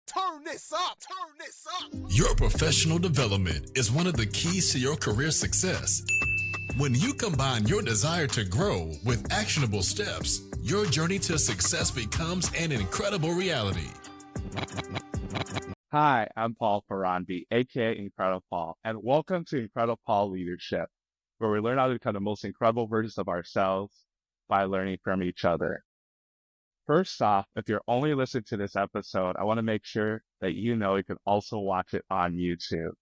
Turn this up, turn this up. Your professional development is one of the keys to your career success. When you combine your desire to grow with actionable steps, your journey to success becomes an incredible reality. Hi, I'm Paul Faronbi, aka IncrediPaul, and welcome to IncrediPaul Leadership, where we learn how to become the most incredible versions of ourselves by learning from each other. First off, if you're only listening to this episode, I want to make sure that you know you can also watch it on YouTube.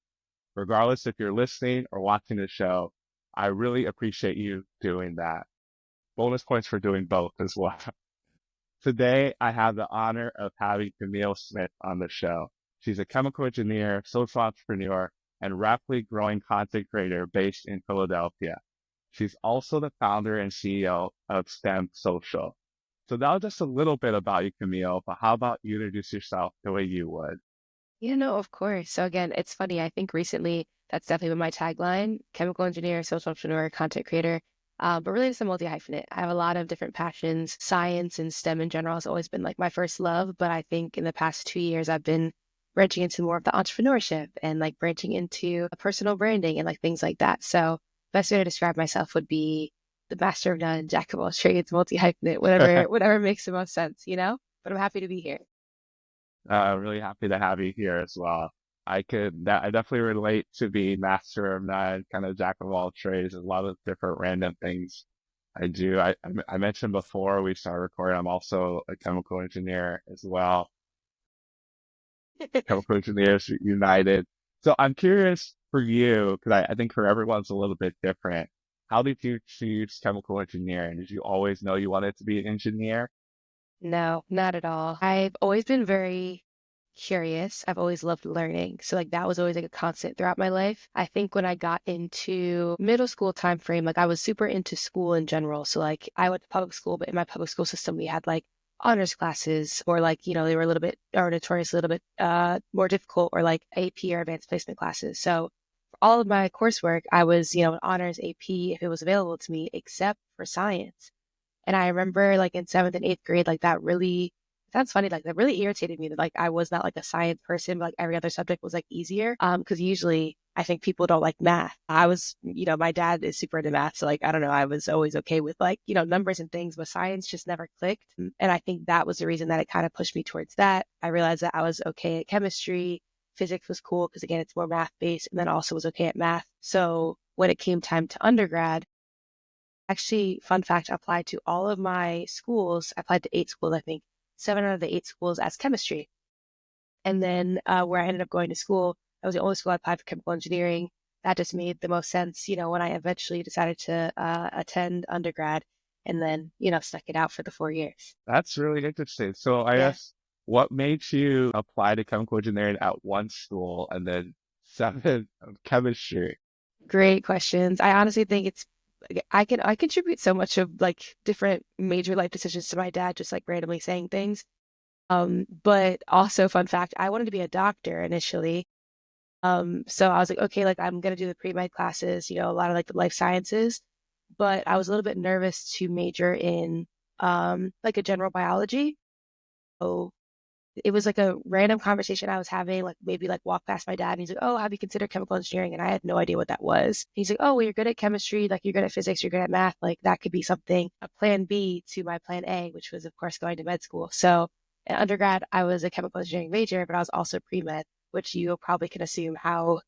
Regardless if you're listening or watching the show, I really appreciate you doing that. Bonus points for doing both as well. Today, I have the honor of having Camille Smith on the show. She's a chemical engineer, social entrepreneur, and rapidly growing content creator based in Philadelphia. She's also the founder and CEO of STEM Social. So that was just a little bit about you, Camille, but how about you introduce yourself the way you would? Yeah, no, of course. So again, it's funny. I think recently that's definitely been my tagline: chemical engineer, social entrepreneur, content creator. But really, it's a multi-hyphenate. I have a lot of different passions. Science and STEM in general has always been like my first love. But I think in the past 2 years, I've been branching into more of the entrepreneurship and like branching into personal branding and like things like that. So best way to describe myself would be the master of none, jack of all trades, multi-hyphenate, whatever makes the most sense, you know? But I'm happy to be here. Really happy to have you here as well. I definitely relate to be master of none, kind of jack of all trades, a lot of different random things I do. I mentioned before we started recording, I'm also a chemical engineer as well. Chemical Engineers United. So I'm curious for you, because I think for everyone's a little bit different. How did you choose chemical engineering? Did you always know you wanted to be an engineer? No, not at all. I've always been very curious. I've always loved learning. So like that was always like a constant throughout my life. I think when I got into middle school time frame, like I was super into school in general. So like I went to public school, but in my public school system, we had like honors classes or like, you know, they were a little bit or notoriously a little bit more difficult, or like AP or advanced placement classes. So for all of my coursework, I was, you know, an honors AP if it was available to me, except for science. And I remember like in seventh and eighth grade, like that really, that's funny, like that really irritated me that like I was not like a science person, but like every other subject was like easier. Because usually I think people don't like math. I was, you know, my dad is super into math. So like, I don't know, I was always okay with like, you know, numbers and things, but science just never clicked. And I think that was the reason that it kind of pushed me towards that. I realized that I was okay at chemistry. Physics was cool because again, it's more math based, and then also was okay at math. So when it came time to undergrad, actually, fun fact, I applied to all of my schools. I applied to 8 schools, I think, 7 out of the 8 schools as chemistry. And then where I ended up going to school, that was the only school I applied for chemical engineering. That just made the most sense, you know, when I eventually decided to attend undergrad and then, you know, stuck it out for the 4 years. That's really interesting. So I Yeah. guess what made you apply to chemical engineering at one school and then seven of chemistry? Great questions. I honestly think it's I contribute so much of like different major life decisions to my dad, just like randomly saying things. But also fun fact, I wanted to be a doctor initially. So I was like, okay, like I'm gonna do the pre-med classes, you know, a lot of like the life sciences, but I was a little bit nervous to major in like a general biology. So it was like a random conversation I was having, like maybe like walk past my dad and he's like, oh, have you considered chemical engineering? And I had no idea what that was. He's like, oh, well, you're good at chemistry, like you're good at physics, you're good at math. Like that could be something, a plan B to my plan A, which was of course going to med school. So in undergrad, I was a chemical engineering major, but I was also pre-med, which you probably can assume how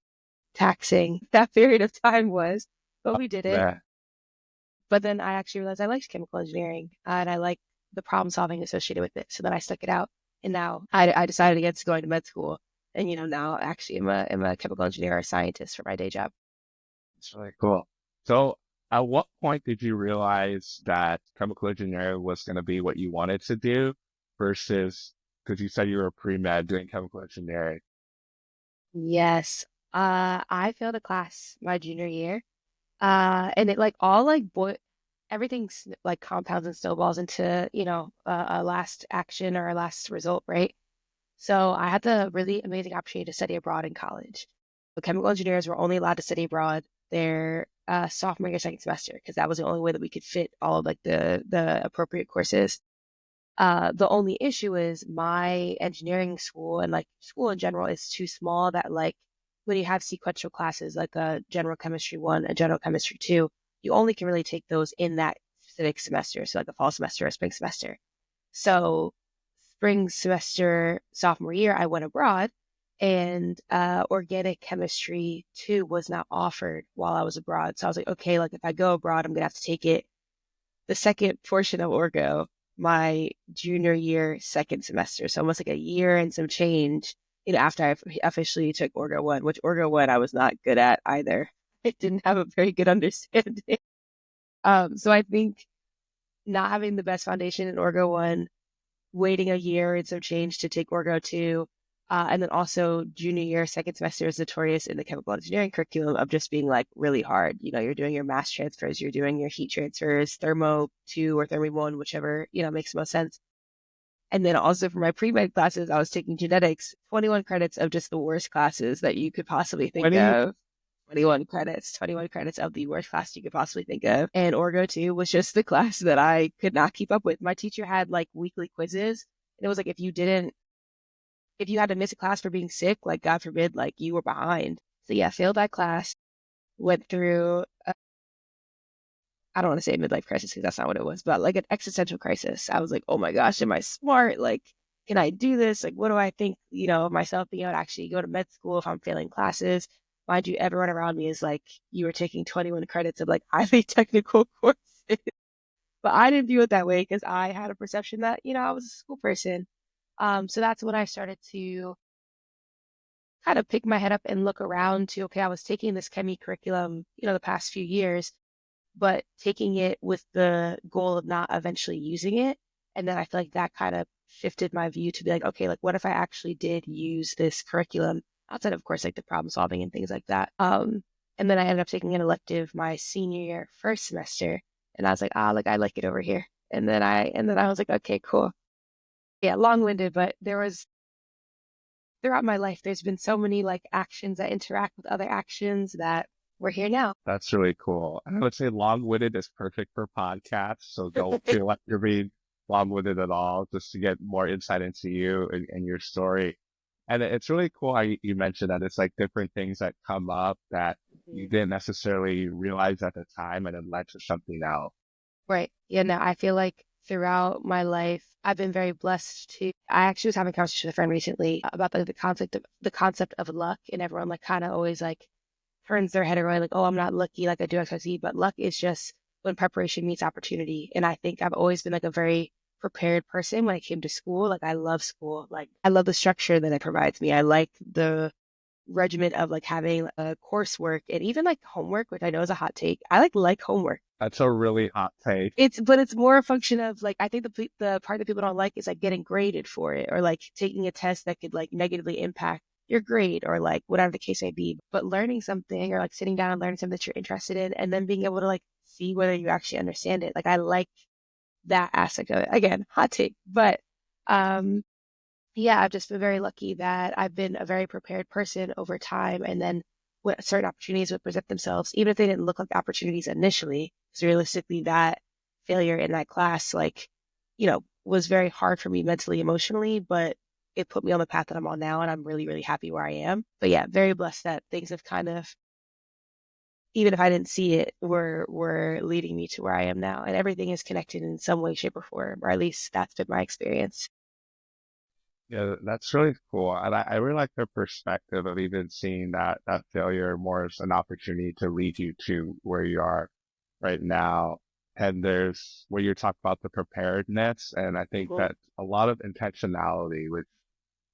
taxing that period of time was, but we did it. Yeah. But then I actually realized I liked chemical engineering and I liked the problem solving associated with it. So then I stuck it out. And now I decided against going to med school. And, you know, now actually I'm a chemical engineer or scientist for my day job. It's really cool. So at what point did you realize that chemical engineering was going to be what you wanted to do versus, because you said you were pre-med doing chemical engineering? Yes. I failed a class my junior year. And it like all like everything's like compounds and snowballs into, you know, a last action or a last result, right? So I had the really amazing opportunity to study abroad in college. The chemical engineers were only allowed to study abroad their sophomore year, second semester, because that was the only way that we could fit all of like the appropriate courses. The only issue is my engineering school and like school in general is too small that like when you have sequential classes like a general chemistry 1, a general chemistry 2, you only can really take those in that specific semester. So like a fall semester or spring semester. So spring semester, sophomore year, I went abroad and organic chemistry 2 was not offered while I was abroad. So I was like, okay, like if I go abroad, I'm going to have to take it the second portion of Orgo my junior year, second semester. So almost like a year and some change, after I officially took Orgo 1, which Orgo 1 I was not good at either. I didn't have a very good understanding. So I think not having the best foundation in Orgo 1, waiting a year and some change to take Orgo 2, and then also junior year, second semester is notorious in the chemical engineering curriculum of just being like really hard. You're doing your mass transfers, you're doing your heat transfers, Thermo 2 or Thermo 1, whichever, makes the most sense. And then also for my pre-med classes, I was taking genetics, 21 credits of just the worst classes that you could possibly think of. 21 credits of the worst class you could possibly think of. And Orgo 2 was just the class that I could not keep up with. My teacher had like weekly quizzes. And it was like, if you had to miss a class for being sick, like God forbid, like you were behind. So yeah, failed that class, went through, I don't want to say midlife crisis because that's not what it was, but like an existential crisis. I was like, oh my gosh, am I smart? Like, can I do this? Like, what do I think, of myself being able to actually go to med school if I'm failing classes? Mind you, everyone around me is like, you were taking 21 credits of like highly technical courses. But I didn't view it that way because I had a perception that, I was a school person. So that's when I started to kind of pick my head up and look around to, okay, I was taking this chemie curriculum, the past few years, but taking it with the goal of not eventually using it. And then I feel like that kind of shifted my view to be like, okay, like what if I actually did use this curriculum outside of course, like the problem solving and things like that. And then I ended up taking an elective my senior year, first semester. And I was like, like I like it over here. And then I was like, okay, cool. Yeah, long-winded, but throughout my life, there's been so many like actions that interact with other actions that we're here now. That's really cool. And I would say long-winded is perfect for podcasts. So don't feel like you're being long-winded at all, just to get more insight into you and your story. And it's really cool how you mentioned that it's like different things that come up that you didn't necessarily realize at the time and it led to something else. Right. Yeah, no, I feel like throughout my life, I've been very blessed I actually was having a conversation with a friend recently about the concept of luck, and everyone like kind of always like turns their head around like, oh, I'm not lucky, like I do XYZ, but luck is just when preparation meets opportunity. And I think I've always been like a very prepared person when it came to school. Like I love school. Like I love the structure that it provides me. I like the regimen of like having a coursework and even like homework, which I know is a hot take. I like homework. That's a really hot take. But it's more a function of like, I think the part that people don't like is like getting graded for it or like taking a test that could like negatively impact your grade or like whatever the case may be. But learning something or like sitting down and learning something that you're interested in and then being able to like see whether you actually understand it. Like I like that aspect of it. Again, hot take, but yeah, I've just been very lucky that I've been a very prepared person over time. And then when certain opportunities would present themselves, even if they didn't look like opportunities initially, because realistically that failure in that class, like, was very hard for me mentally, emotionally, but it put me on the path that I'm on now. And I'm really, really happy where I am. But yeah, very blessed that things have kind of, even if I didn't see it, were leading me to where I am now. And everything is connected in some way, shape, or form, or at least that's been my experience. Yeah, that's really cool. And I really like the perspective of even seeing that failure more as an opportunity to lead you to where you are right now. And there's where you talk about the preparedness. And I think that a lot of intentionality with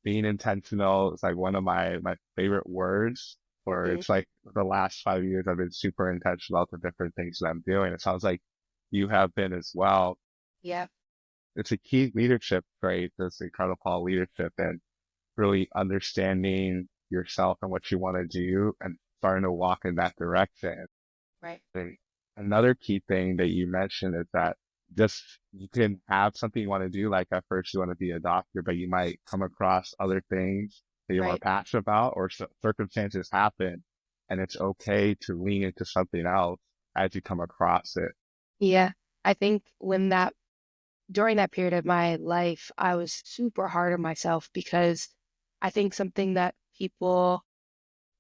being intentional is like one of my favorite words, or it's like the last 5 years I've been super intentional to different things that I'm doing. It sounds like you have been as well. Yeah. It's a key leadership trait, this IncrediPaul Leadership, and really understanding yourself and what you want to do and starting to walk in that direction. Right. And another key thing that you mentioned is that just you can have something you want to do, like at first you want to be a doctor, but you might come across other things that you're more passionate about, or circumstances happen, and it's okay to lean into something else as you come across it. Yeah. I think when that during that period of my life, I was super hard on myself because I think something that people,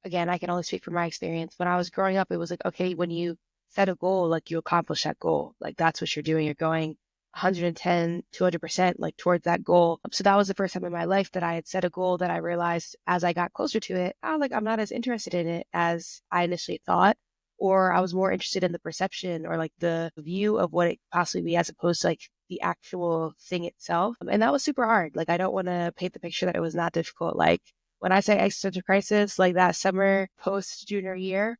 again, I can only speak from my experience. When I was growing up, it was like, okay, when you set a goal, like you accomplish that goal. Like that's what you're doing. You're going 110, 200% like towards that goal. So that was the first time in my life that I had set a goal that I realized as I got closer to it, I was like, I'm not as interested in it as I initially thought. Or I was more interested in the perception or like the view of what it could possibly be as opposed to like the actual thing itself. And that was super hard. Like I don't want to paint the picture that it was not difficult. Like when I say existential crisis, like that summer post junior year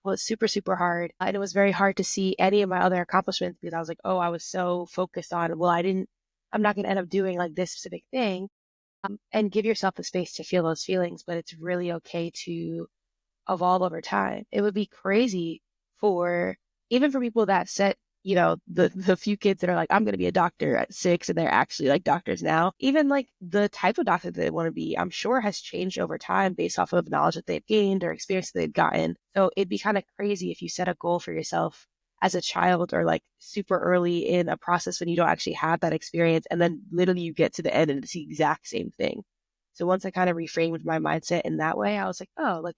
was super, super hard. And it was very hard to see any of my other accomplishments because I was like, oh, I was so focused on, well, I'm not going to end up doing like this specific thing. And give yourself the space to feel those feelings, but it's really okay to evolve over time. It would be crazy for even for people that set, the few kids that are like, I'm going to be a doctor at 6 and they're actually like doctors now. Even like the type of doctor that they want to be, I'm sure has changed over time based off of knowledge that they've gained or experience that they've gotten. So it'd be kind of crazy if you set a goal for yourself as a child or like super early in a process when you don't actually have that experience. And then literally you get to the end and it's the exact same thing. So once I kind of reframed my mindset in that way, I was like, oh, like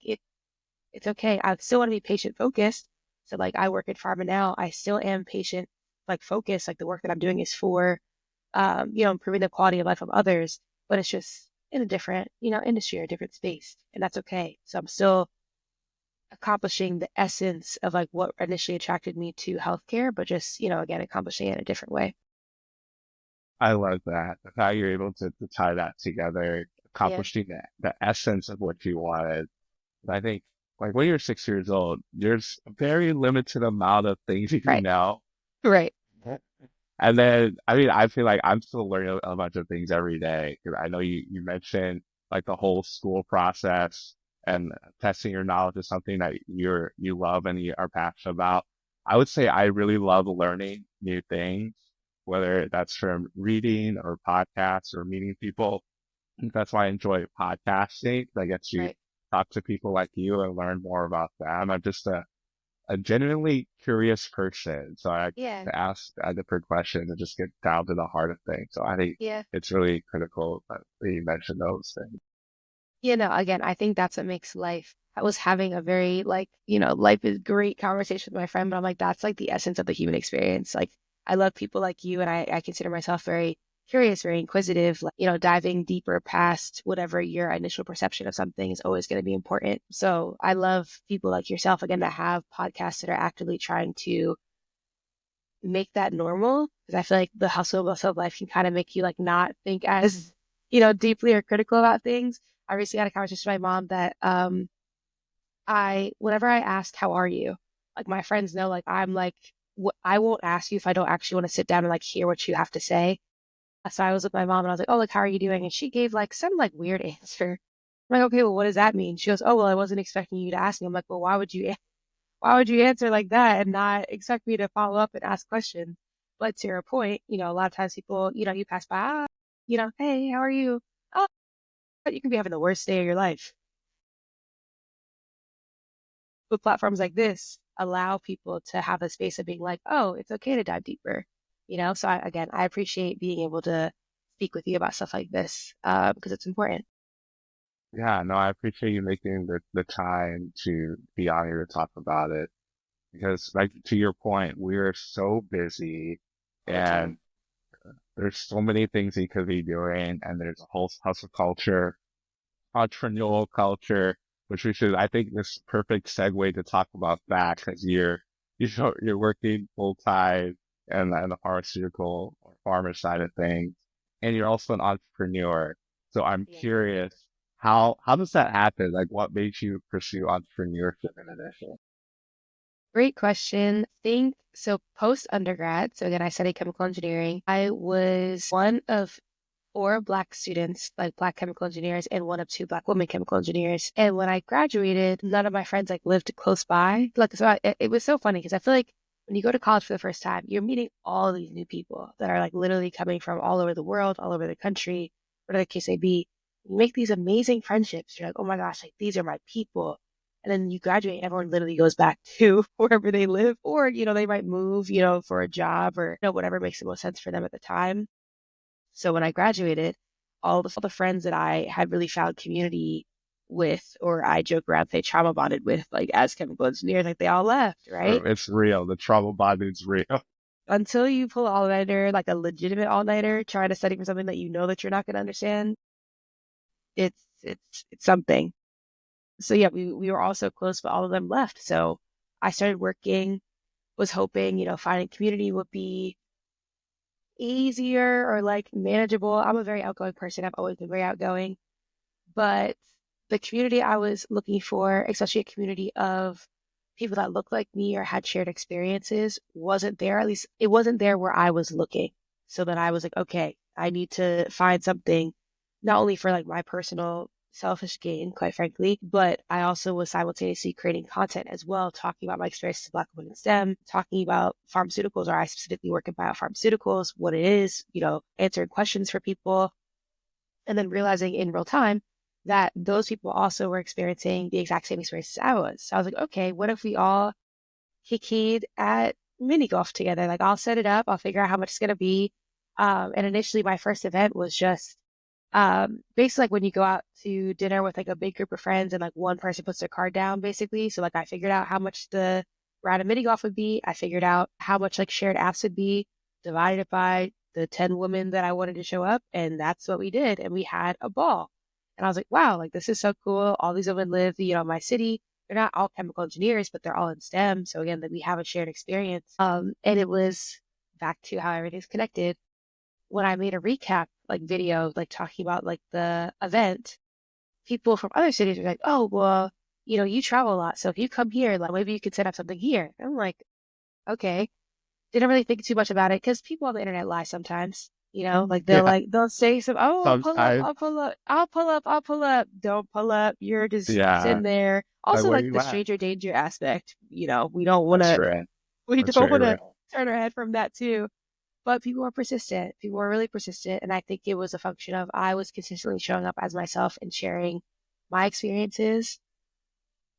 it's okay. I still want to be patient focused. So like I work in pharma now. I still am patient, like focused. Like the work that I'm doing is for, improving the quality of life of others, but it's just in a different, industry or different space. And that's okay. So I'm still accomplishing the essence of like what initially attracted me to healthcare, but just, again, accomplishing it in a different way. I love that. How you're able to tie that together, Yeah. accomplishing the essence of what you wanted. I think like when you're 6 years old, there's a very limited amount of things you Right. know. Right. And then, I mean, I feel like I'm still learning a bunch of things every day. 'Cause I know you mentioned like the whole school process and testing your knowledge is something that you love and you are passionate about. I would say I really love learning new things, whether that's from reading or podcasts or meeting people. And that's why I enjoy podcasting. I get to Right. talk to people like you and learn more about them. I'm just a genuinely curious person. So I Yeah. to ask different questions and just get down to the heart of things. So I think Yeah. it's really critical that you mentioned those things. Again, I think that's what makes life. I was having a very like, life is great conversation with my friend, but I'm like, that's like the essence of the human experience. Like, I love people like you, and I consider myself very curious, very inquisitive, like, diving deeper past whatever your initial perception of something is always going to be important. So I love people like yourself, again, that have podcasts that are actively trying to make that normal. Because I feel like the hustle and bustle of life can kind of make you like not think as, deeply or critical about things. I recently had a conversation with my mom that whenever I ask how are you, like my friends know, like I'm like I won't ask you if I don't actually want to sit down and like hear what you have to say. So I was with my mom and I was like, oh, like how are you doing? And she gave like some like weird answer. I'm like, okay, well, what does that mean? She goes, oh, well, I wasn't expecting you to ask me. I'm like, well, why would you answer like that and not expect me to follow up and ask questions? But to your point, a lot of times people, you pass by, hey, how are you? Oh, you can be having the worst day of your life. But platforms like this allow people to have a space of being like, oh, it's okay to dive deeper. So again, I appreciate being able to speak with you about stuff like this because it's important. Yeah, no, I appreciate you making the time to be on here to talk about it because like to your point, we're so busy All the time. and there's so many things you could be doing and there's a whole hustle culture, entrepreneurial culture, which we should, I think this is a perfect segue to talk about that because you're working full time and the pharmaceutical or pharma side of things, and you're also an entrepreneur. So I'm Yeah. curious, how does that happen? Like what makes you pursue entrepreneurship in addition? Great question. Think so post undergrad. So again, I studied chemical engineering. I was one of 4 Black students, like Black chemical engineers, and one of 2 Black women chemical engineers. And when I graduated, none of my friends like lived close by. Like, so it was so funny because I feel like when you go to college for the first time, you're meeting all these new people that are like literally coming from all over the world, all over the country, whatever the case may be. You make these amazing friendships. You're like, oh my gosh, like these are my people. And then you graduate, everyone literally goes back to wherever they live, or, they might move, for a job or, whatever makes the most sense for them at the time. So when I graduated, all the friends that I had really found community with, or I joke around, say trauma bonded with, like as chemical engineers, like they all left, right? It's real. The trauma bonding's real. Until you pull an all-nighter, like a legitimate all-nighter, trying to study for something that that you're not going to understand, it's something. So yeah, we were all so close, but all of them left. So I started working, was hoping, finding community would be easier or like manageable. I'm a very outgoing person. I've always been very outgoing, but the community I was looking for, especially a community of people that looked like me or had shared experiences, wasn't there. At least it wasn't there where I was looking. So then I was like, okay, I need to find something not only for like my personal selfish gain, quite frankly, but I also was simultaneously creating content as well, talking about my experiences as Black women in STEM, talking about pharmaceuticals, or I specifically work in biopharmaceuticals, what it is, answering questions for people, and then realizing in real time that those people also were experiencing the exact same experiences I was. So I was like, okay, what if we all kikied at mini golf together? Like I'll set it up, I'll figure out how much it's going to be. And initially my first event was just basically like when you go out to dinner with like a big group of friends and like one person puts their card down basically. So like I figured out how much the round of mini golf would be. I figured out how much like shared apps would be, divided it by the 10 women that I wanted to show up. And that's what we did. And we had a ball. And I was like, wow, like this is so cool. All these women live, in my city. They're not all chemical engineers, but they're all in STEM. So again, that we have a shared experience. And it was back to how everything's connected. When I made a recap like video, like talking about like the event, people from other cities were like, oh, well, you travel a lot. So if you come here, like maybe you could set up something here. And I'm like, okay. Didn't really think too much about it because people on the internet lie sometimes. Like they'll say some, oh, Sometimes. I'll pull up, I'll pull up. Don't pull up. You're just Yeah. sitting there. Like, Also, where like you the at? stranger danger aspect. We don't want That's to, right. we That's don't very want to real. turn our head from that too. But people were persistent. People were really persistent. And I think it was a function of I was consistently showing up as myself and sharing my experiences.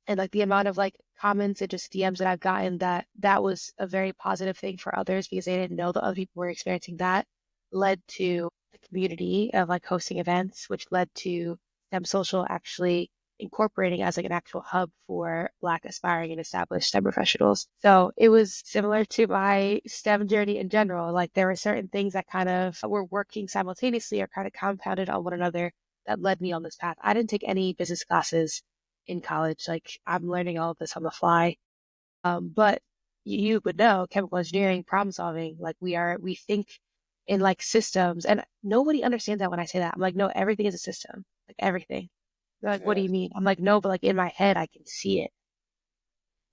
And like the amount of like comments and just DMs that I've gotten, that was a very positive thing for others because they didn't know that other people were experiencing that, led to the community of like hosting events, which led to STEM Social actually incorporating as like an actual hub for Black aspiring and established STEM professionals. So it was similar to my STEM journey in general. Like there were certain things that kind of were working simultaneously or kind of compounded on one another that led me on this path. I didn't take any business classes in college. Like I'm learning all of this on the fly. But you would know chemical engineering, problem solving, like we think in like systems, and nobody understands that when I say that. I'm like, no, everything is a system, like everything. They're like, what do you mean? I'm like, no, but like in my head, I can see it.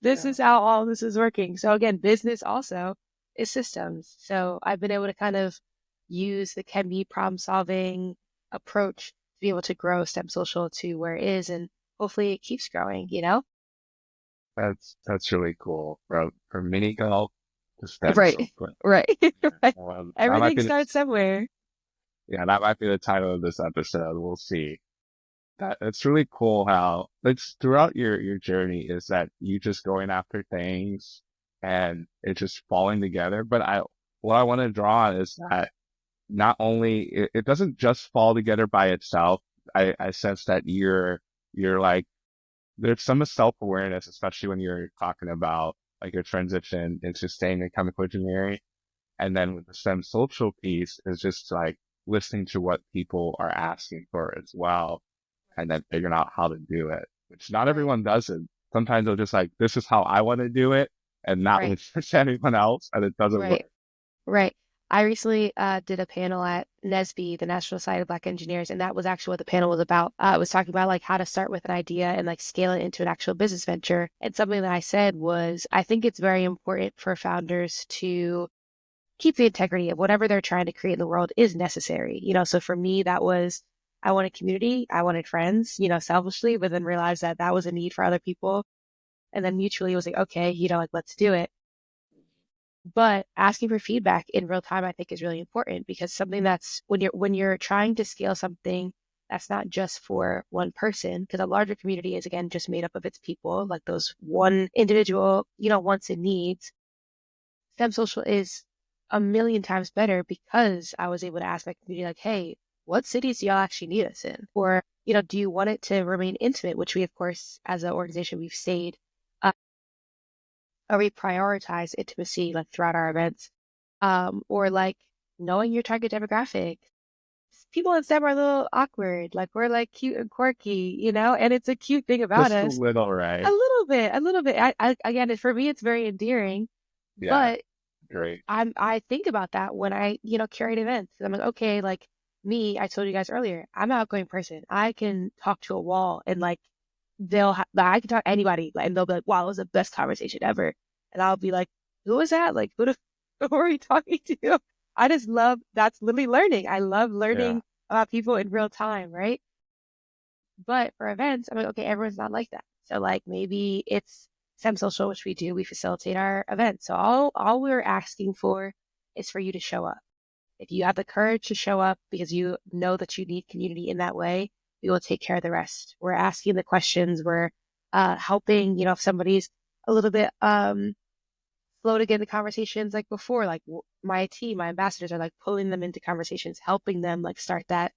This is how all this is working. So again, business also is systems. So I've been able to kind of use the Chem problem solving approach to be able to grow STEM Social to where it is. And hopefully it keeps growing. That's really cool. From mini golf to STEM Right. software. Right. Right. That might Everything be starts somewhere. that might be the title of this episode. We'll see. It's really cool how it's throughout your journey is that you just going after things and it's just falling together. But what I want to draw on is that not only it doesn't just fall together by itself. I sense that you're like there's some self-awareness, especially when you're talking about like your transition into staying in chemical engineering. And then with the STEM social piece is just like listening to what people are asking for as well. And then figuring out how to do it, which not everyone does it. Sometimes they're just like, this is how I want to do it and not Right. listen to anyone else. And it doesn't work. Right. I recently did a panel at NSBE, the National Society of Black Engineers, and that was actually what the panel was about. It was talking about like how to start with an idea and like scale it into an actual business venture. And something that I said was, I think it's very important for founders to keep the integrity of whatever they're trying to create in the world is necessary. So for me, that was, I wanted community, I wanted friends, selfishly, but then realized that that was a need for other people. And then mutually it was like, okay, like let's do it. But asking for feedback in real time, I think is really important because something that's when you're trying to scale something that's not just for one person, because a larger community is, again, just made up of its people, like those one individual, wants and needs. STEM social is a million times better because I was able to ask my community, like, hey, what cities do y'all actually need us in? Or, do you want it to remain intimate, which we, of course, as an organization, we've stayed, or we prioritize intimacy like throughout our events, or like knowing your target demographic. People in STEM are a little awkward, like we're like cute and quirky, and it's a cute thing about Just a us. little, right? A little bit. Again, for me, it's very endearing, Yeah, but great. I think about that when I, curate events. I'm like, okay, like me, I told you guys earlier, I'm an outgoing person. I can talk to a wall and like I can talk to anybody, like, and they'll be like, wow, it was the best conversation ever. And I'll be like, who was that? Like, who are you talking to? I just love, that's literally learning. I love Yeah. learning about people in real time, right? But for events, I'm like, okay, everyone's not like that. So like maybe it's STEM social, which we do, we facilitate our events. So all we're asking for is for you to show up. If you have the courage to show up because you know that you need community in that way, we will take care of the rest. We're asking the questions. We're helping, if somebody's a little bit slow to get into conversations like before, like my team, my ambassadors are like pulling them into conversations, helping them like start that.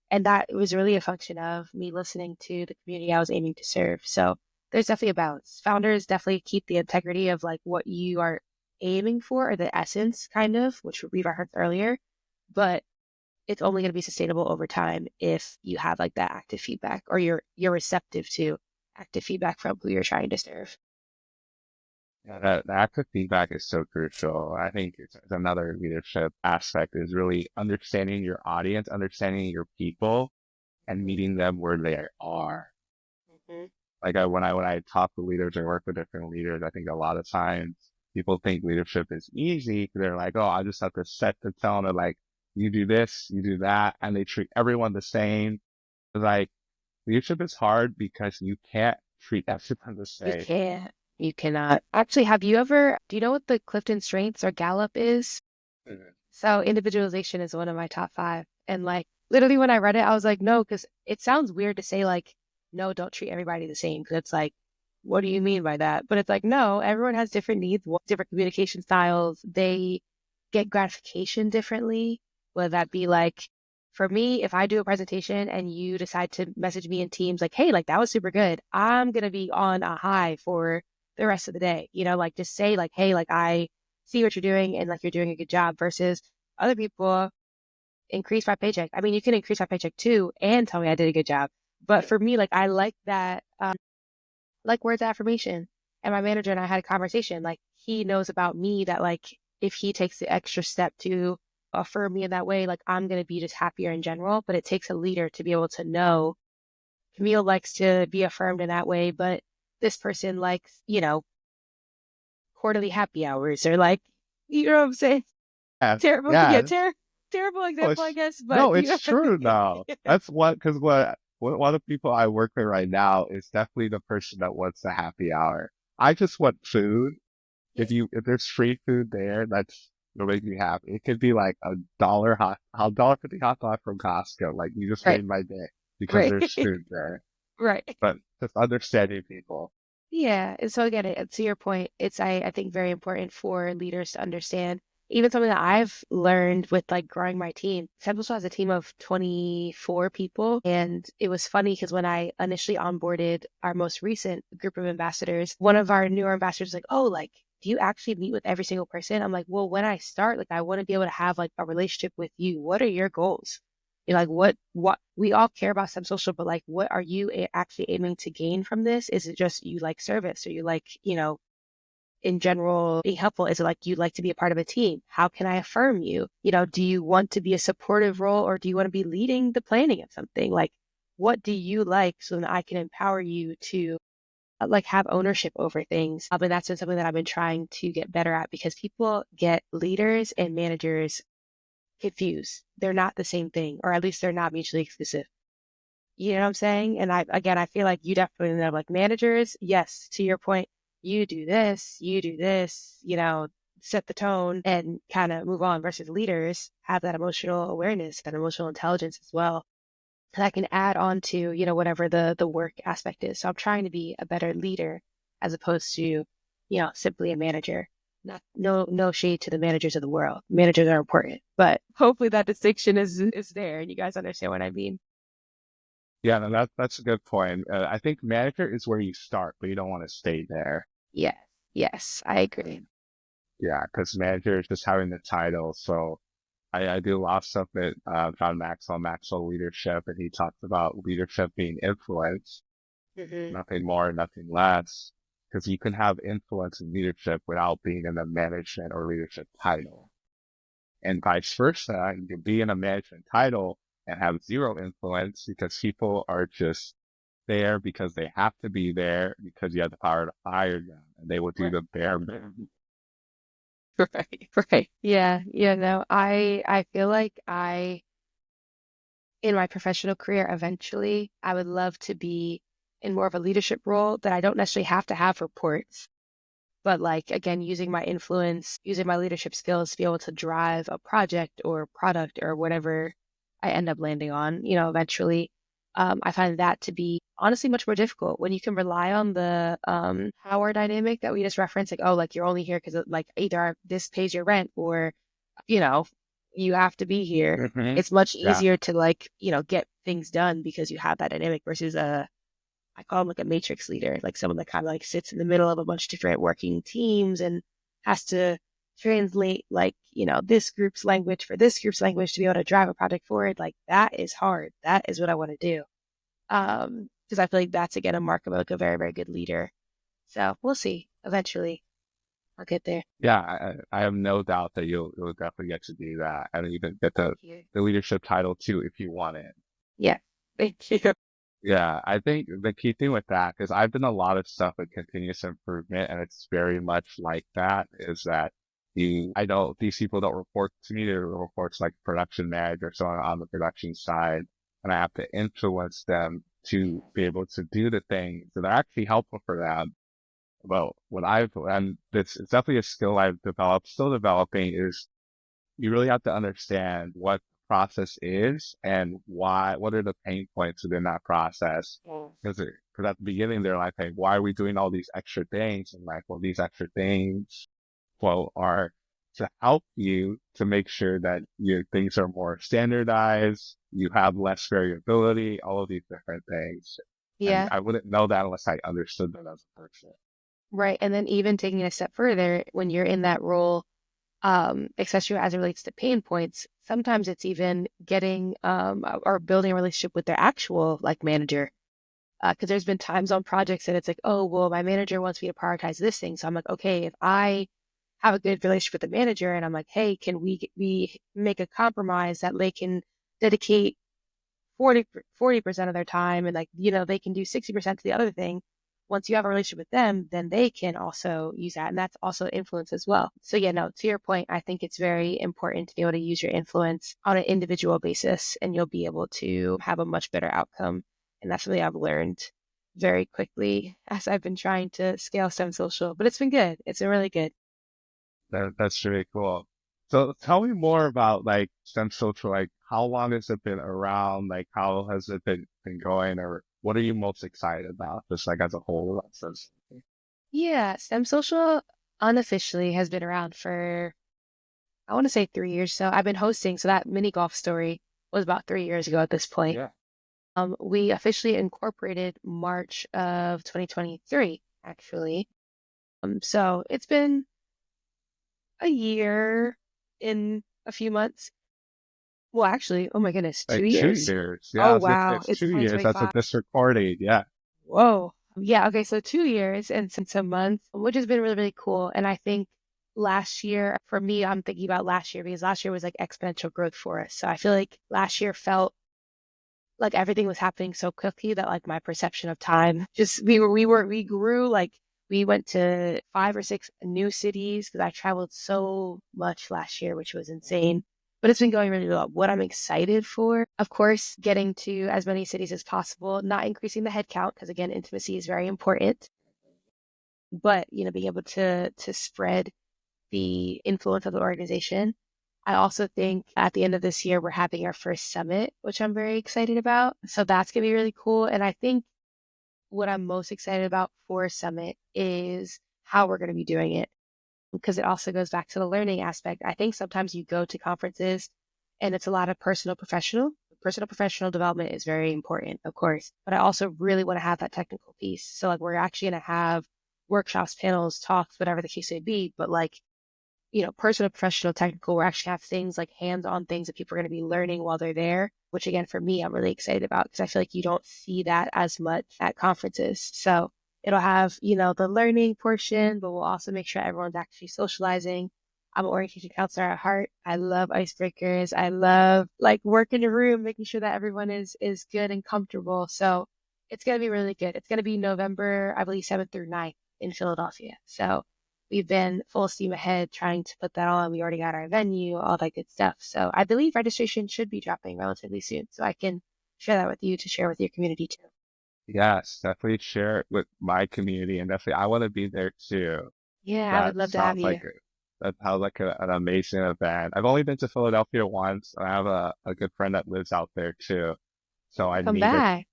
And that was really a function of me listening to the community I was aiming to serve. So there's definitely a balance. Founders definitely keep the integrity of like what you are aiming for, or the essence kind of, which we referenced earlier, but it's only going to be sustainable over time if you have like that active feedback, or you're receptive to active feedback from who you're trying to serve. Yeah, that the active feedback is so crucial. I think it's another leadership aspect is really understanding your audience, understanding your people, and meeting them where they are. Mm-hmm. Like when I talk to leaders or work with different leaders, I think a lot of times people think leadership is easy. They're like, oh, I just have to set the tone of like, you do this, you do that, and they treat everyone the same. Like leadership is hard because you can't treat everyone the You same. can't. You cannot. Actually, do you know what the Clifton Strengths or Gallup is? Mhm. So individualization is one of my top 5. And like literally when I read it, I was like, no, because it sounds weird to say like, no, don't treat everybody the same. Because it's like, what do you mean by that? But it's like, no, everyone has different needs, different communication styles. They get gratification differently, whether that be like, for me, if I do a presentation and you decide to message me in Teams, like, hey, like that was super good, I'm going to be on a high for the rest of the day. Like just say like, hey, like I see what you're doing and like you're doing a good job, versus other people increase my paycheck. I mean, you can increase my paycheck too and tell me I did a good job. But for me, like I like that, like words of affirmation. And my manager and I had a conversation. Like he knows about me that like if he takes the extra step to affirm me in that way, like I'm gonna be just happier in general. But it takes a leader to be able to know Camille likes to be affirmed in that way, but this person likes, quarterly happy hours, or like, you know what I'm saying? Yeah, Terrible, yeah, yeah. terrible No, example, I guess, but no, it's true though. yeah. That's because one of the people I work with right now is definitely the person that wants a happy hour. I just want food. If there's free food there, that'll make me happy. It could be like $1.50 hot dog from Costco. Like you just Right, made my day because right, there's food there. right. But just understanding people. Yeah. And so again, to your point, it's I think very important for leaders to understand. Even something that I've learned with like growing my team. Central has a team of 24 people. And it was funny because when I initially onboarded our most recent group of ambassadors, one of our newer ambassadors was like, oh, like, do you actually meet with every single person? I'm like, well, when I start, like I want to be able to have like a relationship with you. What are your goals? You're like, what we all care about some social, but like, what are you actually aiming to gain from this? Is it just you like service, or you like, in general being helpful? Is it like you like to be a part of a team? How can I affirm you? Do you want to be a supportive role, or do you want to be leading the planning of something? Like, what do you like so that I can empower you to like have ownership over things? And that's been something that I've been trying to get better at, because people get leaders and managers confused. They're not the same thing, or at least they're not mutually exclusive. You know what I'm saying? And I feel like you definitely know, like managers, yes, to your point, you do this, set the tone and kind of move on, versus leaders have that emotional awareness, that emotional intelligence as well. that I can add on to, whatever the work aspect is. So I'm trying to be a better leader as opposed to, simply a manager. No shade to the managers of the world. Managers are important, but hopefully that distinction is there and you guys understand what I mean. Yeah, no, that's a good point. I think manager is where you start, but you don't want to stay there. Yeah. Yes, I agree. Yeah, because manager is just having the title. So I do a lot of stuff with John Maxwell Leadership, and he talks about leadership being influence, Mm-hmm. nothing more, nothing less. Because you can have influence in leadership without being in a management or leadership title. And vice versa, you can be in a management title and have zero influence because people are just there because they have to be there because you have the power to fire them and they will do Right. the bare minimum. Right. Right. Yeah. Yeah. No, I feel like in my professional career, eventually, I would love to be in more of a leadership role that I don't necessarily have to have reports, but like, again, using my influence, using my leadership skills to be able to drive a project or product or whatever I end up landing on, eventually. I find that to be honestly much more difficult when you can rely on the power dynamic that we just referenced, like, oh, like you're only here because like either this pays your rent or, you know, you have to be here. Mm-hmm. It's much Yeah. easier to like, get things done because you have that dynamic versus I call him like a matrix leader, like someone that kind of like sits in the middle of a bunch of different working teams and has to translate like, this group's language for this group's language to be able to drive a project forward. Like that is hard. That is what I want to do. Because I feel like that's again a mark of like a very, very good leader. So we'll see. Eventually I'll get there. Yeah. I have no doubt that you'll definitely get to do that and even get Thank you. the leadership title too if you want it. Yeah. Thank you. Yeah, I think the key thing with that, because I've done a lot of stuff with continuous improvement, and it's very much like that, is that I know these people don't report to me, they report to like production manager, so on the production side, and I have to influence them to be able to do the things that are actually helpful for them. Well, and this is definitely a skill I've developed, still developing, is you really have to understand what process is and what are the pain points within that process. Because at the beginning, they're like, hey, why are we doing all these extra things? And like, well, these extra things, well, are to help you to make sure that your things are more standardized, you have less variability, all of these different things. And Yeah. I wouldn't know that unless I understood that as a person. Right. And then even taking it a step further, when you're in that role, especially as it relates to pain points, sometimes it's even getting or building a relationship with their actual like manager. Because there's been times on projects that it's like, oh, well, my manager wants me to prioritize this thing. So I'm like, okay, if I have a good relationship with the manager and I'm like, hey, can we make a compromise that they can dedicate 40% of their time and like, they can do 60% to the other thing. Once you have a relationship with them, then they can also use that. And that's also influence as well. So yeah, no, to your point, I think it's very important to be able to use your influence on an individual basis and you'll be able to have a much better outcome. And that's something I've learned very quickly as I've been trying to scale STEM Social, but it's been good. It's been really good. That's really cool. So tell me more about like STEM Social, like how long has it been around? Like how has it been going or what are you most excited about? Just like as a whole. Yeah, STEM Social unofficially has been around for, I want to say 3 years. So I've been hosting. So that mini golf story was about 3 years ago at this point. Yeah. We officially incorporated March of 2023, actually. So it's been a year in a few months. Well, actually, oh my goodness, two Like 2 years. years. Yeah, Oh, wow. it's It's 2 years. That's 2025. what this recording. Yeah. Whoa. Yeah. Okay. So 2 years and since a month, which has been really, really cool. And I think last year, for me, I'm thinking about last year because last year was like exponential growth for us. So I feel like last year felt like everything was happening so quickly that like my perception of time just we grew like we went to 5 or 6 new cities because I traveled so much last year, which was insane. But it's been going really well. What I'm excited for, of course, getting to as many cities as possible, not increasing the head count because again, intimacy is very important. But being able to spread the influence of the organization I also think at the end of this year, we're having our first summit, which I'm very excited about. So that's going to be really cool. And I think what I'm most excited about for summit is how we're going to be doing it, because it also goes back to the learning aspect. I think sometimes you go to conferences and it's a lot of personal professional. Personal professional development is very important, of course, but I also really want to have that technical piece. So like we're actually going to have workshops, panels, talks, whatever the case may be, but like, personal, professional, technical, we're actually have things like hands-on things that people are going to be learning while they're there, which again, for me, I'm really excited about because I feel like you don't see that as much at conferences. So it'll have, the learning portion, but we'll also make sure everyone's actually socializing. I'm an orientation counselor at heart. I love icebreakers. I love like work in a room, making sure that everyone is good and comfortable. So it's going to be really good. It's going to be November, I believe, 7th through 9th in Philadelphia. So we've been full steam ahead trying to put that on. We already got our venue, all that good stuff. So I believe registration should be dropping relatively soon. So I can share that with you to share with your community too. Yes, definitely share it with my community, and definitely I want to be there too. Yeah, I would That love to have sounds you. like that sounds like an amazing event. I've only been to Philadelphia once. I have a good friend that lives out there too, so Come back.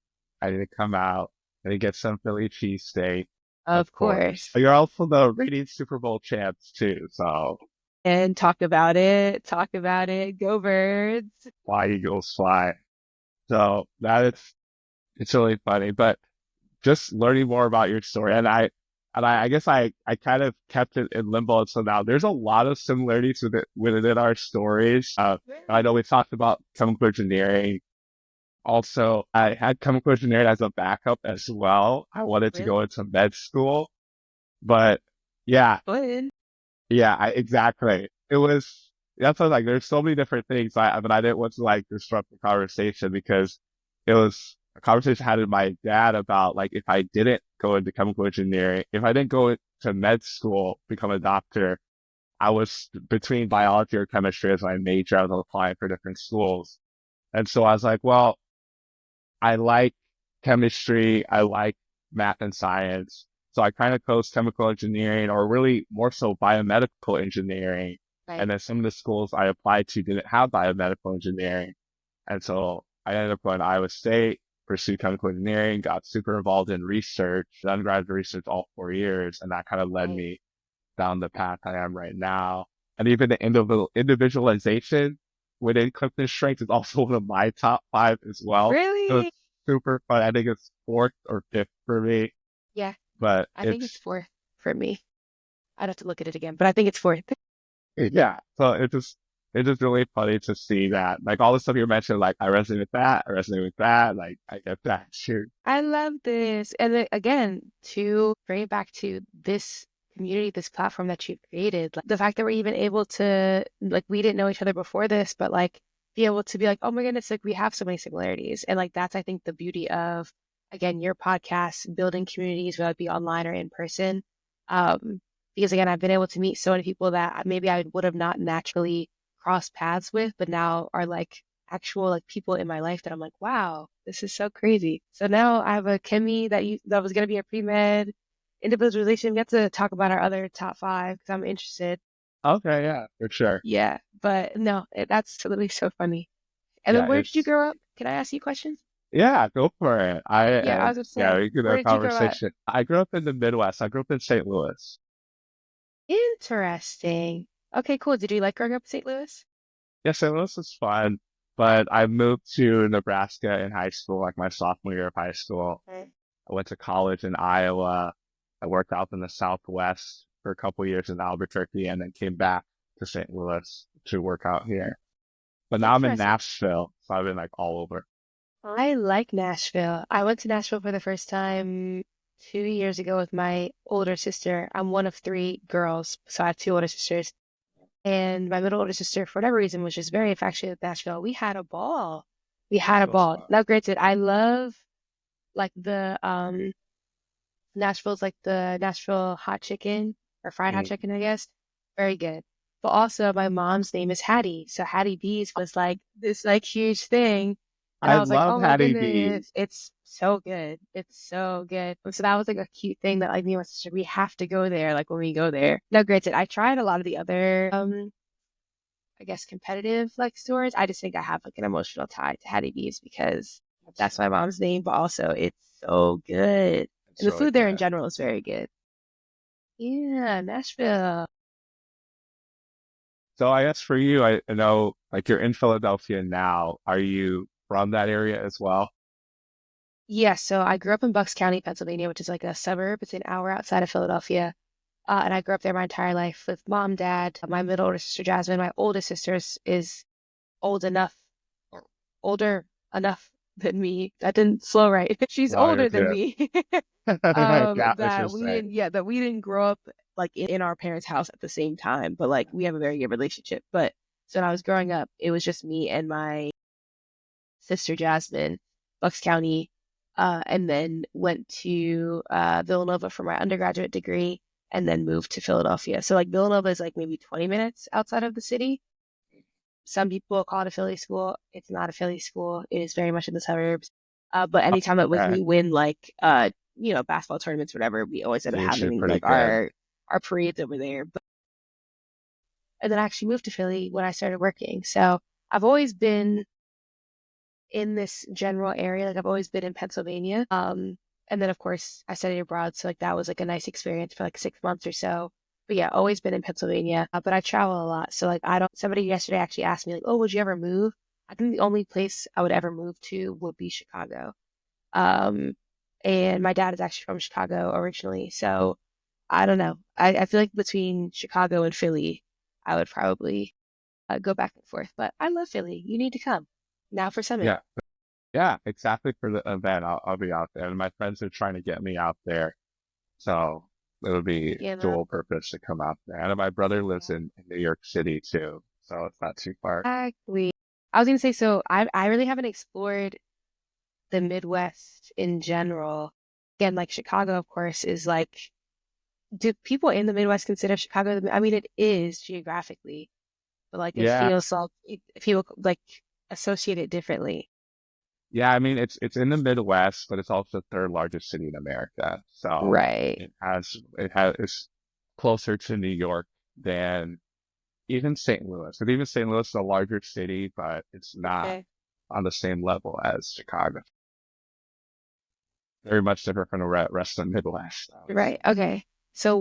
I need to come out and get some Philly cheesesteak, Of of course. course. But you're also the reigning Super Bowl champs too, so And talk about it. Talk about it. Go Birds. fly Eagles fly. So it's really funny, but just learning more about your story. I guess I kind of kept it in limbo. So now there's a lot of similarities within our stories. I know we talked about chemical engineering. Also, I had chemical engineering as a backup as well. I wanted to Really? go into med school, but yeah, Good. exactly. That's what I was like, there's so many different things, but I didn't want to like disrupt the conversation because it was a conversation I had with my dad about like, if I didn't go into chemical engineering, if I didn't go into med school, become a doctor, I was between biology or chemistry as my major. I was applying for different schools. And so I was like, well, I like chemistry. I like math and science. So I kind of chose chemical engineering, or really more so biomedical engineering. Right. And then some of the schools I applied to didn't have biomedical engineering. And so I ended up going to Iowa State, pursued chemical engineering, got super involved in research, undergraduate research all 4 years. And that kind of led Right. me down the path I am right now. And even the individualization within Clifton Strengths is also one of my top 5 as well. So Really? it's super fun. I think it's 4th or 5th for me, Yeah. but I think it's 4th for me. I'd have to look at it again, but I think it's 4th. yeah. So it's just really funny to see that, like all the stuff you mentioned, like I resonate with that, I resonate with that, like I get that too. I love this. And then, again, to bring it back to this community, this platform that you've created, like the fact that we're even able to, like, we didn't know each other before this, but like be able to be like, oh my goodness, like we have so many similarities. And like that's, I think, the beauty of, again, your podcast, building communities, whether it be online or in person. Because again, I've been able to meet so many people that maybe I would have not naturally crossed paths with, but now are like actual like people in my life that I'm like, wow, this is so crazy. So now I have a Kimmy that was gonna be a pre-med individualization. We have to talk about our other top 5 because I'm interested. Okay, yeah, for sure. Yeah, but no, that's literally so funny. And then Yeah, where did you grow up? Can I ask you questions? yeah, go for it. Yeah, I was gonna Yeah, say, we could have where a did you grow up? conversation. I grew up in the Midwest. I grew up in St. Louis. Interesting. Okay, cool. Did you like growing up in St. Louis? Yeah, St. Louis was fun, but I moved to Nebraska in high school, like my sophomore year of high school. Okay. I went to college in Iowa. I worked out in the Southwest for a couple years in Albuquerque, and then came back to St. Louis to work out here. But now I'm in Interesting. Nashville, so I've been like all over. I like Nashville. I went to Nashville for the first time 2 years ago with my older sister. I'm one of 3 girls, so I have 2 older sisters. And my middle older sister, for whatever reason, was just very infatuated with Nashville. We had a ball. We had a Nashville's ball. fun. Now, granted, I love like the Nashville's like the Nashville hot chicken or fried hot Mm. chicken, I guess. Very good. But also my mom's name is Hattie. So Hattie B's was like this like huge thing. And I I was like, love oh my Hattie B. goodness, it's so good. It's so good. So that was like a cute thing that like me and my sister, we have to go there like when we go there. Now, granted, I tried a lot of the other I guess, competitive like stores. I just think I have like an emotional tie to Hattie B's because that's my mom's name, but also it's so good. It's And the really food there in good. general is very good. Yeah, Nashville. So I guess for you, I know like you're in Philadelphia now. Are you from that area as well? Yeah, so I grew up in Bucks County, Pennsylvania, which is like a suburb. It's an hour outside of Philadelphia. And I grew up there my entire life with mom, dad, my middle older sister Jasmine. My oldest sister is old enough, or older enough than me. That didn't slow right. She's No, you're older than good. me. Yeah, let's That just we say. didn't, yeah, that we didn't grow up like in our parents' house at the same time, but like we have a very good relationship. But so when I was growing up, it was just me and my sister Jasmine, Bucks County, and then went to Villanova for my undergraduate degree, and then moved to Philadelphia. So like Villanova is like maybe 20 minutes outside of the city. Some people call it a Philly school. It's not a Philly school. It is very much in the suburbs. But anytime that like Okay. we win like basketball tournaments, whatever, we always end It's up usually having pretty like good. our parades over there. And then I actually moved to Philly when I started working. So I've always been in this general area. Like I've always been in Pennsylvania. And then of course I studied abroad, so like that was like a nice experience for like 6 months or so. But yeah, always been in Pennsylvania. But I travel a lot, so like I don't. Somebody yesterday actually asked me like, "Oh, would you ever move?" I think the only place I would ever move to would be Chicago. Um, and my dad is actually from Chicago originally, so I don't know. I feel like between Chicago and Philly, I would probably go back and forth. But I love Philly. You need to come now for Summit. Yeah. Yeah, exactly for the event. I'll be out there. And my friends are trying to get me out there. So it would be You know. dual purpose to come out there. And my brother lives in New York City too. So it's not too far. Exactly. I was gonna say, so I really haven't explored the Midwest in general. Again, like Chicago, of course, is like, do people in the Midwest consider Chicago I mean, it is geographically, but like it Yeah. feels like people like associate it differently. Yeah. I mean, it's in the Midwest, but it's also the third largest city in America. So Right. it's closer to New York than even St. Louis. And even St. Louis is a larger city, but it's not Okay. on the same level as Chicago. Very much different from the rest of the Midwest, I would say. Right. Okay. So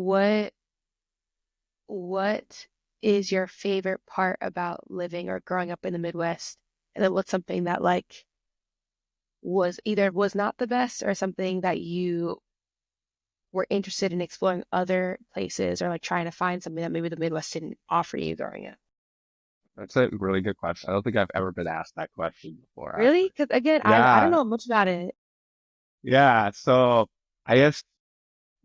what is your favorite part about living or growing up in the Midwest? And then what's something that like was not the best or something that you were interested in exploring other places or like trying to find something that maybe the Midwest didn't offer you growing up? That's a really good question. I don't think I've ever been asked that question before, Really? actually. Because again, I don't Yeah, know much about it. yeah. So I guess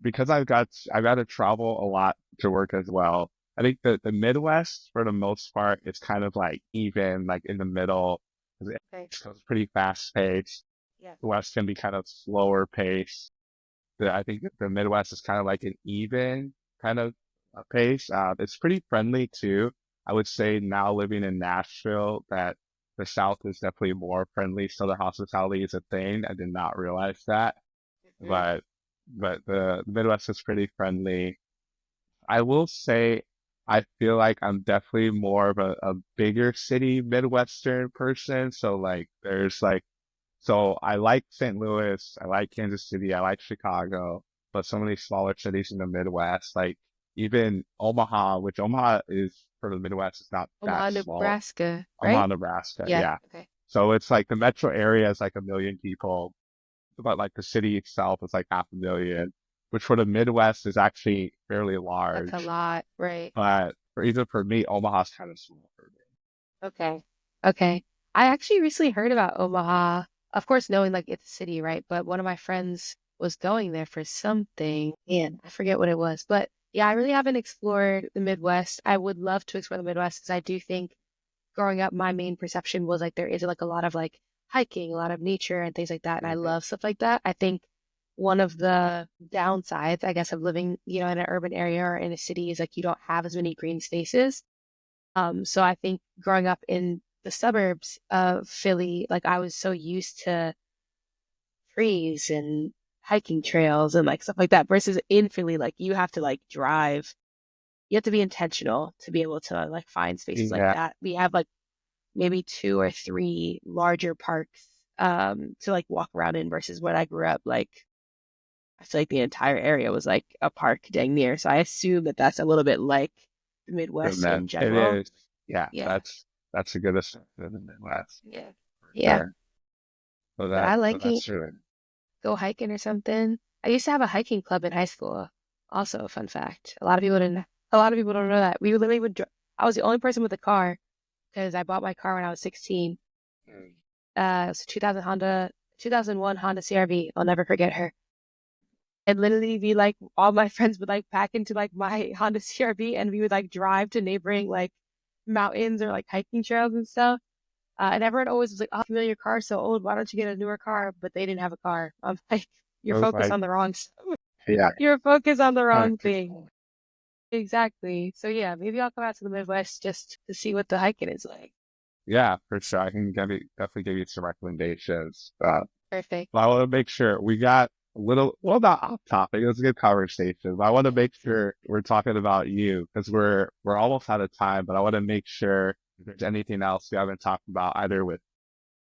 because I've got to travel a lot to work as well. I think the Midwest, for the most part, it's kind of like even like in the middle. 'Cause Okay. it's pretty fast paced. Yeah. The West can be kind of slower paced. I think that the Midwest is kind of like an even kind of pace. It's pretty friendly too. I would say now living in Nashville that the South is definitely more friendly. So the hospitality is a thing. I did not realize that, Mhm. but the Midwest is pretty friendly. I will say I feel like I'm definitely more of a bigger city Midwestern person. So like there's like so I like St. Louis, I like Kansas City, I like Chicago, but some of these smaller cities in the Midwest, like even Omaha, which Omaha is for the Midwest, is not that Omaha, small. Nebraska, Omaha, right? Nebraska, Yeah. yeah. Okay. So it's like the metro area is like 1 million people, but like the city itself is like 500,000, which for the Midwest is actually fairly That's a large. lot, right? But even for me, Omaha's kind of small for me. Okay. Okay. I actually recently heard about Omaha. Of course, knowing like it's a city, right? But one of my friends was going there for something, and I forget what it was. But yeah, I really haven't explored the Midwest. I would love to explore the Midwest because I do think growing up, my main perception was like there is like a lot of like hiking, a lot of nature and things like that. And I Mhm. love stuff like that. I think one of the downsides, I guess, of living, in an urban area or in a city is like you don't have as many green spaces. So I think growing up in the suburbs of Philly, like I was so used to trees and hiking trails and like stuff like that versus in Philly, like you have to like drive, you have to be intentional to be able to like find spaces like Yeah. that. We have like maybe 2 or 3 larger parks to like walk around in versus when I grew up, like I feel like the entire area was like a park dang near. So I assume that that's a little bit like the Midwest in It general. is. Yeah, Yeah. that's a good assessment in the Midwest. Yeah. For Yeah. sure. So But I so like that's it. true. Go hiking or something. I used to have a hiking club in high school. Also a fun fact. A lot of people don't know that. We literally I was the only person with a car because I bought my car when I was 16. It was a 2001 Honda CRV. I'll never forget her. And literally be like, all my friends would like pack into like my Honda CRV and we would like drive to neighboring like mountains or like hiking trails and stuff. And everyone always was like, oh, Camille, your car's so old. Why don't you get a newer car? But they didn't have a car. I'm like, It you're was focused like, on the wrong stuff. yeah. You're focused on the wrong thing. Exactly. So yeah, maybe I'll come out to the Midwest just to see what the hiking is like. Yeah, for sure. I can definitely give you some recommendations. Perfect. But I want to make sure we got a little, well, not off topic. It was a good conversation. But I want to make sure we're talking about you because we're almost out of time. But I want to make sure if there's anything else we haven't talked about either with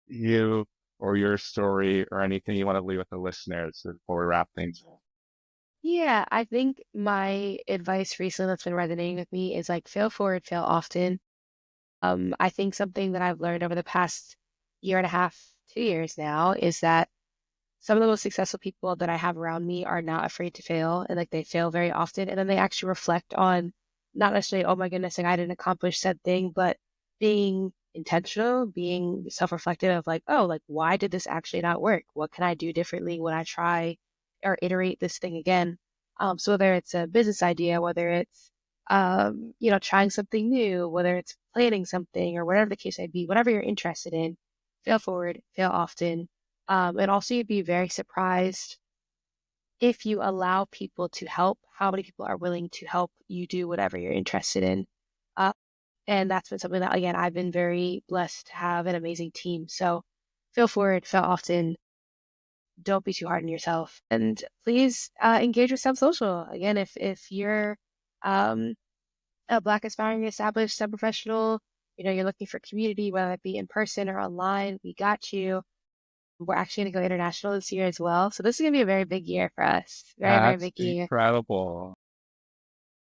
you or your story or anything you want to leave with the listeners before we wrap things up. Yeah, I think my advice recently that's been resonating with me is like fail forward, fail often. I think something that I've learned over the past year and a half, 2 years now, is that some of the most successful people that I have around me are not afraid to fail and like they fail very often. And then they actually reflect on not necessarily, oh my goodness, like I didn't accomplish said thing, but being intentional, being self-reflective of like, oh, like why did this actually not work? What can I do differently when I try or iterate this thing again? So whether it's a business idea, whether it's trying something new, whether it's planning something or whatever the case may be, whatever you're interested in, fail forward, fail often. And also you'd be very surprised if you allow people to help, how many people are willing to help you do whatever you're interested in. Uh, and that's been something that, again, I've been very blessed to have an amazing team. So fail forward, fail often. Don't be too hard on yourself. And please engage with some social. Again, if you're um, a Black aspiring established sub professional, you're looking for community, whether it be in person or online, we got you. We're actually going to go international this year as well. So this is going to be a very big year for us. Very, very That's big year. incredible.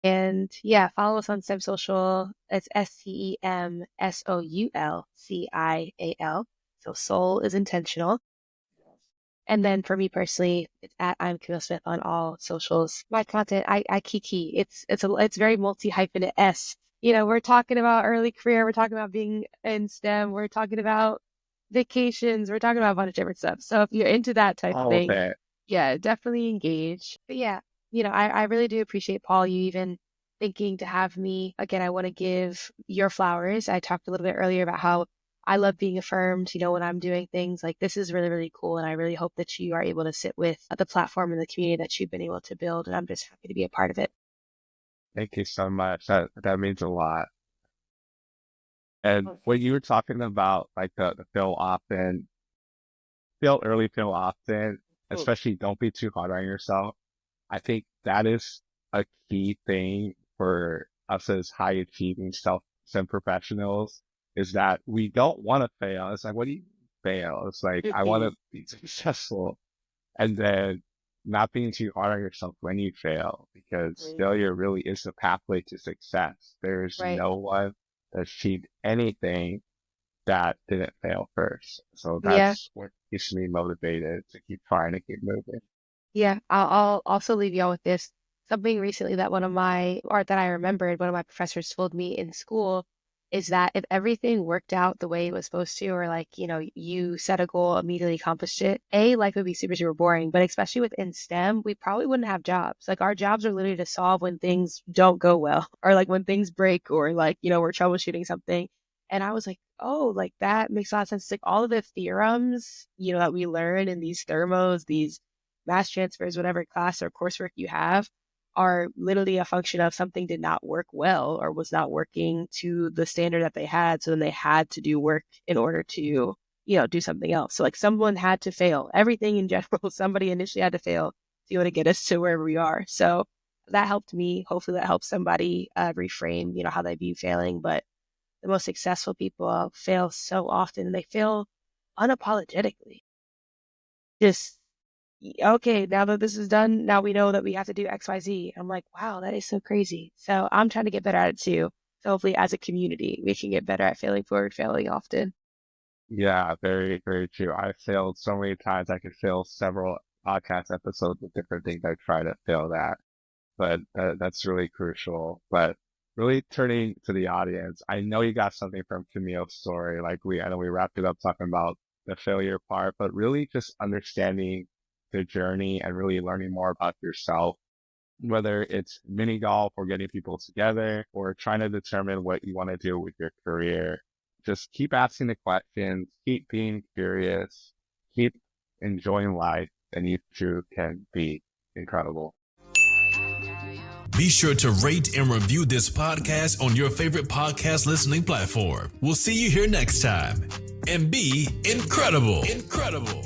And yeah, follow us on STEM Social. It's STEMSOULCIAL. So soul is intentional. And then for me personally, it's at I'm Camille Smith on all socials. My content, I kiki. It's very multi-hyphenate S. We're talking about early career. We're talking about being in STEM. We're talking about vacations. We're talking about a bunch of different stuff. So if you're into that type of All of thing, it. yeah, definitely engage. But yeah, I really do appreciate, Paul, you even thinking to have me. Again, I want to give your flowers. I talked a little bit earlier about how I love being affirmed, when I'm doing things like this is really, really cool. And I really hope that you are able to sit with the platform and the community that you've been able to build. And I'm just happy to be a part of it. Thank you so much. That means a lot. And when you were talking about like the feel early, feel often, especially don't be too hard on yourself. I think that is a key thing for us as high achieving STEM professionals is that we don't want to fail. It's like, what do you fail? It's like, I want to be successful. And then not being too hard on yourself when you fail, because failure really is the pathway to success. There's Right. no one that achieved anything that didn't fail first. So that's what keeps me motivated to keep trying to keep moving. Yeah, I'll also leave y'all with this. Something recently that that I remembered, one of my professors told me in school is that if everything worked out the way it was supposed to, or like, you set a goal, immediately accomplished it, life would be super, super boring. But especially within STEM, we probably wouldn't have jobs. Like our jobs are literally to solve when things don't go well, or like when things break, or like, we're troubleshooting something. And I was like, oh, like that makes a lot of sense. It's like all of the theorems, that we learn in these thermos, these mass transfers, whatever class or coursework you have, are literally a function of something did not work well or was not working to the standard that they had. So then they had to do work in order to, do something else. So like someone had to fail. Everything in general, somebody initially had to fail to be able to get us to wherever we are. So that helped me. Hopefully that helps somebody reframe, how they view failing. But the most successful people fail so often. They fail unapologetically. Just, okay, now that this is done, now we know that we have to do X, Y, Z. I'm like, wow, that is so crazy. So I'm trying to get better at it too. So hopefully as a community, we can get better at failing forward, failing often. Yeah, very, very true. I failed so many times. I could fail several podcast episodes with different things I try to fail at, but that's really crucial. But really turning to the audience, I know you got something from Camille's story. I know we wrapped it up talking about the failure part, but really just understanding the journey and really learning more about yourself, whether it's mini golf or getting people together or trying to determine what you want to do with your career. Just keep asking the questions, keep being curious, keep enjoying life, and you too can be incredible. Be sure to rate and review this podcast on your favorite podcast listening platform. We'll see you here next time. And be incredible. Incredible.